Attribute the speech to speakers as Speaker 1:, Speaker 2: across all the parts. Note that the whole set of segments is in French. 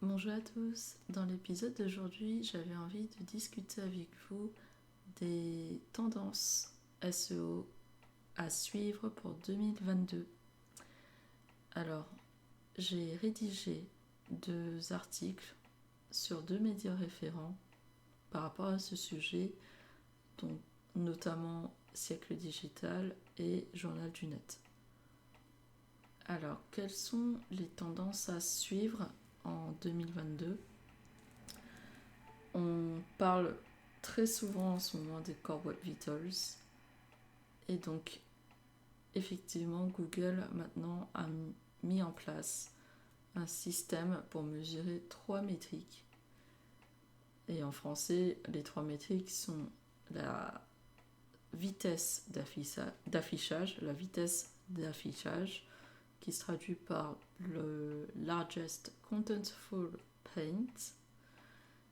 Speaker 1: Bonjour à tous, dans l'épisode d'aujourd'hui j'avais envie de discuter avec vous des tendances SEO à suivre pour 2022. Alors j'ai rédigé 2 articles sur 2 médias référents par rapport à ce sujet, donc notamment Siècle Digital et Journal du Net. Alors quelles sont les tendances à suivre en 2022 ? On parle très souvent en ce moment des Core Web Vitals. Et donc, effectivement, Google maintenant a mis en place un système pour mesurer 3 métriques. Et en français, les 3 métriques sont la vitesse d'affichage, qui se traduit par le largest contentful paint,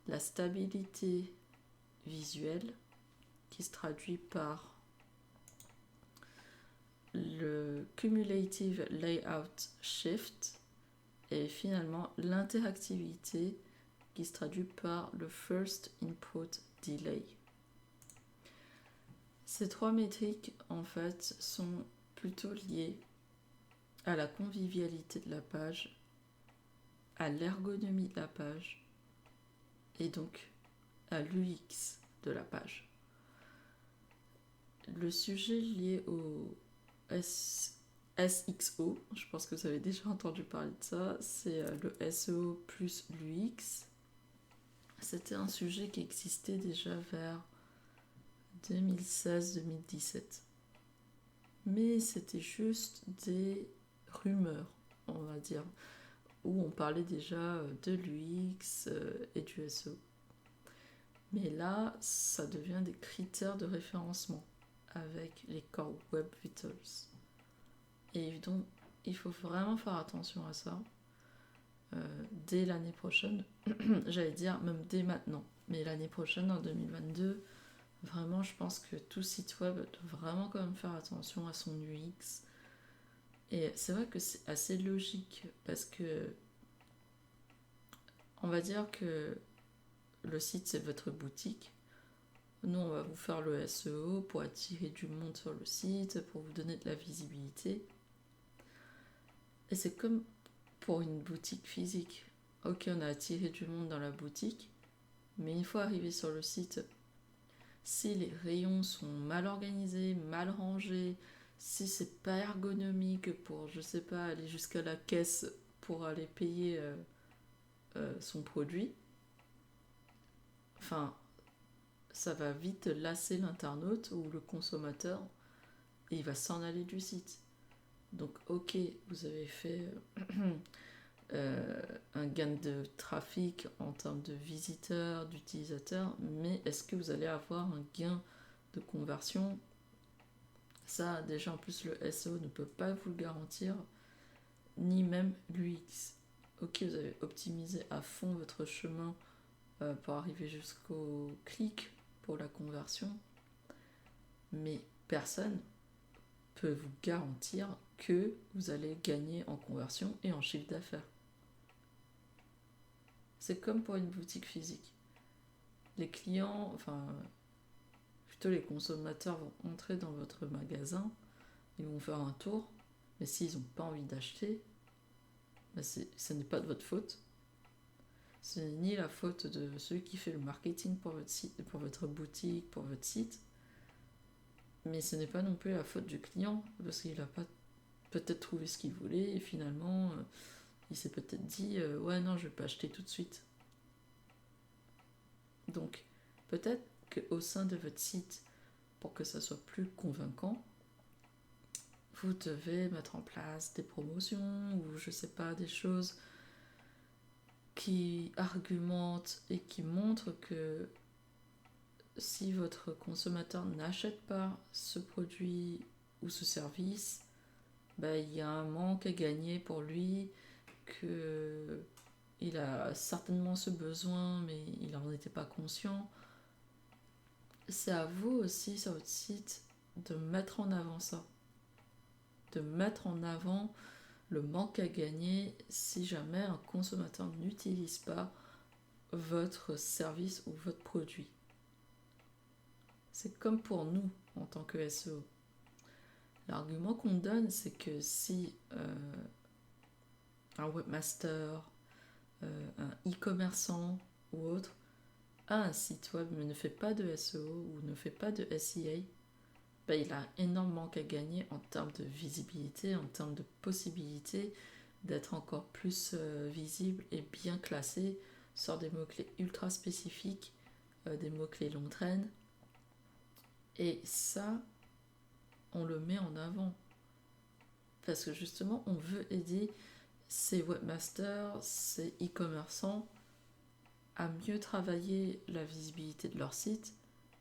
Speaker 1: la stabilité visuelle, qui se traduit par le cumulative layout shift, et finalement l'interactivité, qui se traduit par le first input delay. Ces 3 métriques en fait sont plutôt liées à la convivialité de la page, à l'ergonomie de la page et donc à l'UX de la page. Le sujet lié au SXO, je pense que vous avez déjà entendu parler de ça, c'est le SEO plus l'UX. C'était un sujet qui existait déjà vers 2016-2017. Mais c'était juste des rumeurs, on va dire, où on parlait déjà de l'UX et du SEO. Mais là, ça devient des critères de référencement avec les Core Web Vitals. Et donc, il faut vraiment faire attention à ça dès l'année prochaine. J'allais dire même dès maintenant. Mais l'année prochaine, en 2022, vraiment, je pense que tout site web doit vraiment quand même faire attention à son UX. Et c'est vrai que c'est assez logique parce que on va dire que le site, c'est votre boutique. Nous, on va vous faire le SEO pour attirer du monde sur le site, pour vous donner de la visibilité. Et c'est comme pour une boutique physique. Ok, on a attiré du monde dans la boutique, mais une fois arrivé sur le site, si les rayons sont mal organisés, mal rangés, si c'est pas ergonomique pour, je sais pas, aller jusqu'à la caisse pour aller payer son produit, enfin, ça va vite lasser l'internaute ou le consommateur et il va s'en aller du site. Donc ok, vous avez fait un gain de trafic en termes de visiteurs, d'utilisateurs, mais est-ce que vous allez avoir un gain de conversion? Ça, déjà en plus, le SEO ne peut pas vous le garantir, ni même l'UX. Ok, vous avez optimisé à fond votre chemin pour arriver jusqu'au clic pour la conversion, mais personne peut vous garantir que vous allez gagner en conversion et en chiffre d'affaires. C'est comme pour une boutique physique. Les clients, enfin plutôt les consommateurs vont entrer dans votre magasin, ils vont faire un tour, mais s'ils n'ont pas envie d'acheter, ce n'est pas de votre faute. Ce n'est ni la faute de celui qui fait le marketing pour votre site, pour votre boutique, pour votre site, mais ce n'est pas non plus la faute du client, parce qu'il n'a pas peut-être trouvé ce qu'il voulait, et finalement, il s'est peut-être dit ouais non, je vais pas acheter tout de suite. Donc, peut-être qu'au sein de votre site, pour que ça soit plus convaincant, vous devez mettre en place des promotions ou je sais pas, des choses qui argumentent et qui montrent que si votre consommateur n'achète pas ce produit ou ce service, il y a un manque à gagner pour lui, qu'il a certainement ce besoin mais il n'en était pas conscient. C'est à vous aussi sur votre site de mettre en avant ça, de mettre en avant le manque à gagner si jamais un consommateur n'utilise pas votre service ou votre produit. C'est comme pour nous en tant que SEO. L'argument qu'on donne, c'est que si un webmaster, un e-commerçant ou autre a un site web mais ne fait pas de SEO ou ne fait pas de SEA, ben, il a énormément qu'à gagner en termes de visibilité, en termes de possibilités d'être encore plus visible et bien classé sur des mots-clés ultra spécifiques, des mots-clés longue traîne. Et ça, on le met en avant. Parce que justement, on veut aider ces webmasters, ces e-commerçants à mieux travailler la visibilité de leur site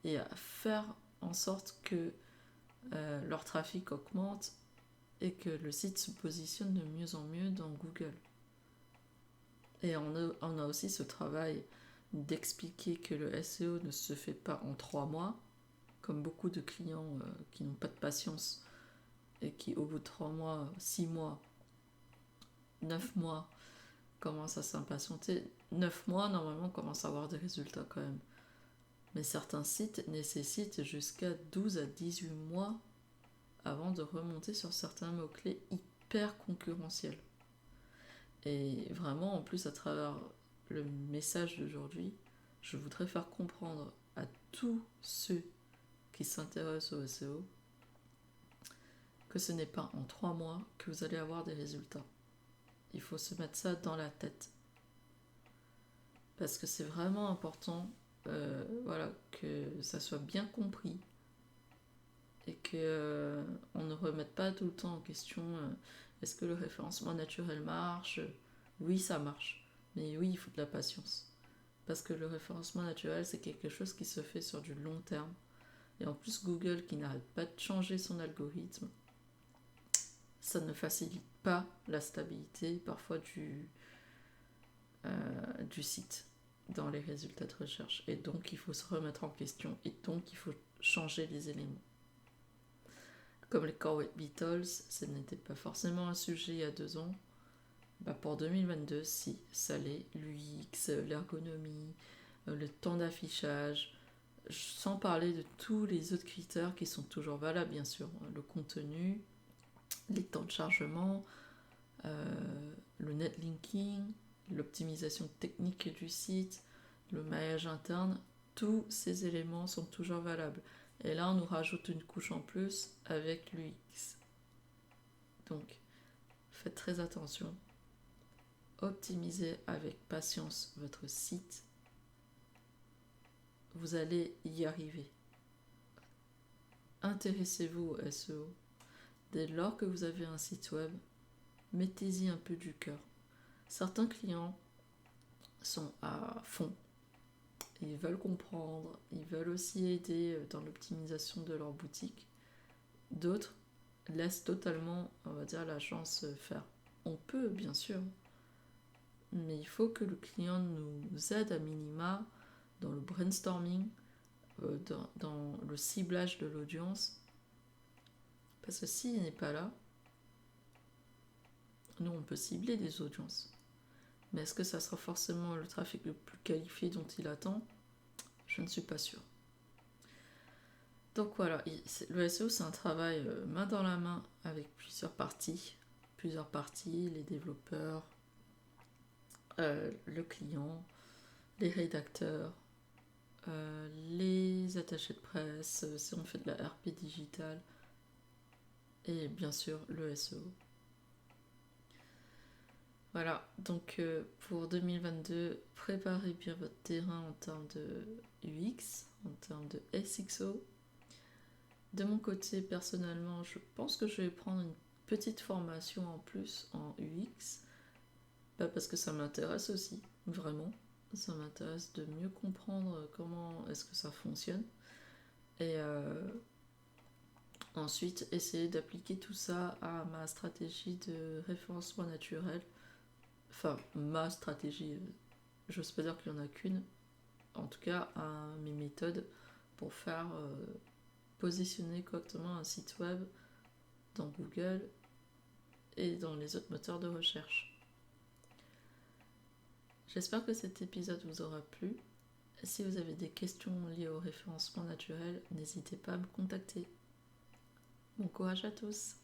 Speaker 1: et à faire en sorte que leur trafic augmente et que le site se positionne de mieux en mieux dans Google. Et on a aussi ce travail d'expliquer que le SEO ne se fait pas en 3 mois, comme beaucoup de clients qui n'ont pas de patience et qui au bout de 3 mois, 6 mois, 9 mois commencent à s'impatienter. 9 mois, normalement, on commence à avoir des résultats quand même. Mais certains sites nécessitent jusqu'à 12 à 18 mois avant de remonter sur certains mots-clés hyper concurrentiels. Et vraiment, en plus, à travers le message d'aujourd'hui, je voudrais faire comprendre à tous ceux qui s'intéressent au SEO que ce n'est pas en 3 mois que vous allez avoir des résultats. Il faut se mettre ça dans la tête. Parce que c'est vraiment important que ça soit bien compris et qu'on ne remette pas tout le temps en question est-ce que le référencement naturel marche ? Oui, ça marche. Mais oui, il faut de la patience. Parce que le référencement naturel, c'est quelque chose qui se fait sur du long terme. Et en plus, Google, qui n'arrête pas de changer son algorithme, ça ne facilite pas la stabilité parfois du site dans les résultats de recherche. Et donc, il faut se remettre en question. Et donc, il faut changer les éléments. Comme les Core Web Vitals, ce n'était pas forcément un sujet il y a 2 ans. Bah pour 2022, si, ça l'est. L'UX, l'ergonomie, le temps d'affichage, sans parler de tous les autres critères qui sont toujours valables, bien sûr. Le contenu, les temps de chargement, le netlinking, l'optimisation technique du site, le maillage interne, tous ces éléments sont toujours valables. Et là, on nous rajoute une couche en plus avec l'UX. Donc, faites très attention. Optimisez avec patience votre site. Vous allez y arriver. Intéressez-vous au SEO. Dès lors que vous avez un site web, mettez-y un peu du cœur. Certains clients sont à fond. Ils veulent comprendre, ils veulent aussi aider dans l'optimisation de leur boutique. D'autres laissent totalement, on va dire, la chance faire. On peut, bien sûr, mais il faut que le client nous aide à minima dans le brainstorming, dans le ciblage de l'audience. Parce que s'il n'est pas là, nous, on peut cibler des audiences. Mais est-ce que ça sera forcément le trafic le plus qualifié dont il attend ? Je ne suis pas sûre. Donc voilà, le SEO, c'est un travail main dans la main avec plusieurs parties, les développeurs, le client, les rédacteurs, les attachés de presse, si on fait de la RP digitale, et bien sûr le SEO. Voilà, donc pour 2022, préparez bien votre terrain en termes de UX, en termes de SXO. De mon côté, personnellement, je pense que je vais prendre une petite formation en plus en UX, parce que ça m'intéresse aussi, vraiment. Ça m'intéresse de mieux comprendre comment est-ce que ça fonctionne. Et ensuite, essayer d'appliquer tout ça à ma stratégie de référencement naturel. Enfin, ma stratégie, j'ose pas dire qu'il n'y en a qu'une. En tout cas, à mes méthodes pour faire positionner correctement un site web dans Google et dans les autres moteurs de recherche. J'espère que cet épisode vous aura plu. Si vous avez des questions liées au référencement naturel, n'hésitez pas à me contacter. Bon courage à tous!